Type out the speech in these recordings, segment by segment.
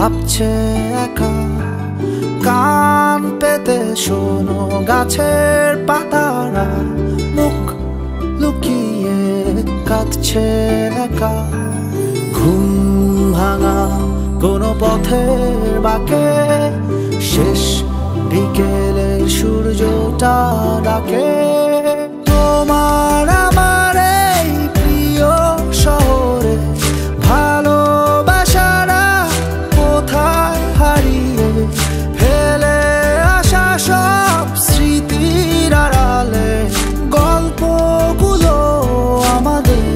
ভাবছে একা, কান পেতে শোনো গাছের পাতারা, মুখ লুকিয়ে কাঁদছে একা। ঘুম ভাঙা কোনো পথের বাঁকে শেষ বিকেলের সূর্যটা ডাকে। তোমার আমার এই প্রিয় শহরে ভালোবাসারা কোথায় হারিয়ে ফেলে আসা সব স্মৃতির আড়ালে, গল্পগুলো আমাদের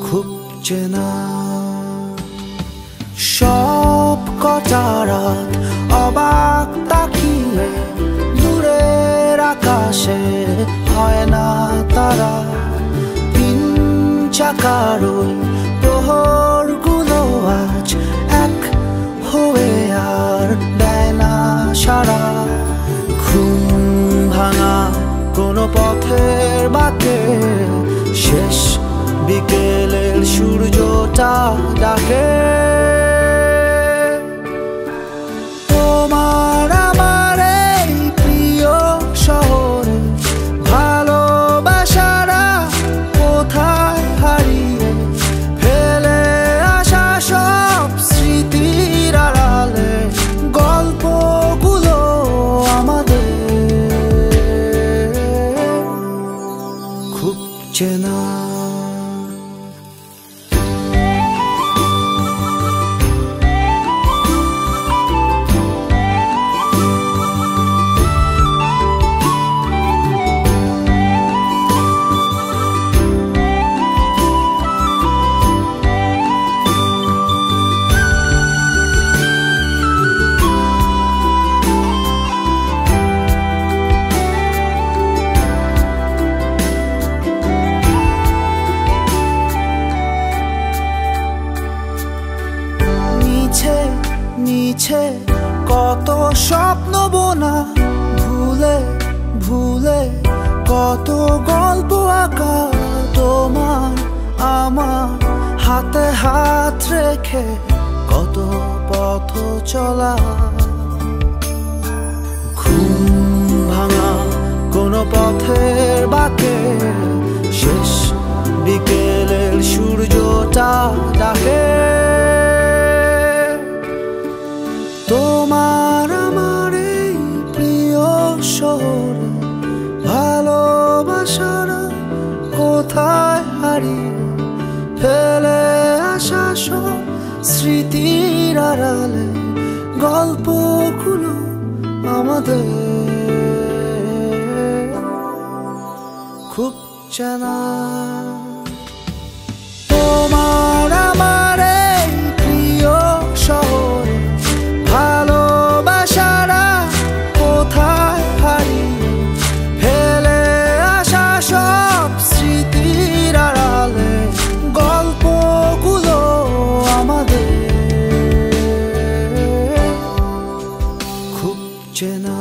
খুব চেনা। সব কটা রাত অবাক তাকিয়ে দূরের আকাশে হয় না তারা, তিন চাকার ওই প্রহরগুলো আজ এক হয়ে আর দেয় না সারা। ঘুম ভাঙা কোনো পথের বাঁকে শেষ বিকেলের সূর্যটা ডাকে। তোমার আমার এই প্রিয় শহরে ভালোবাসারা কোথায় হারিয়ে ফেলে আসা সব স্মৃতির আড়ালে, গল্পগুলো আমাদের খুব চেনা। মিছে কত স্বপ্ন বোনা, ভুলে ভুলে কত গল্প আঁকা, তোমার আমার হাতে হাত রেখে কত পথ চলা। ঘুম ভাঙা কোনো পথের বাঁকে শেষ বিকেলের সূর্যটা ডাকে। তোমার আমার এই প্রিয় শহরে ভালোবাসারা কোথায় হারিয়ে ফেলে আসা সব স্মৃতির আড়ালে, গল্পগুলো আমাদের খুব চেনা। তোমার আমার এই প্রিয় শহরে ভালোবাসারা কোথায় হারিয়ে ফেলে আসা সব স্মৃতির আড়ালে, গল্পগুলো আমাদের খুব চেনা।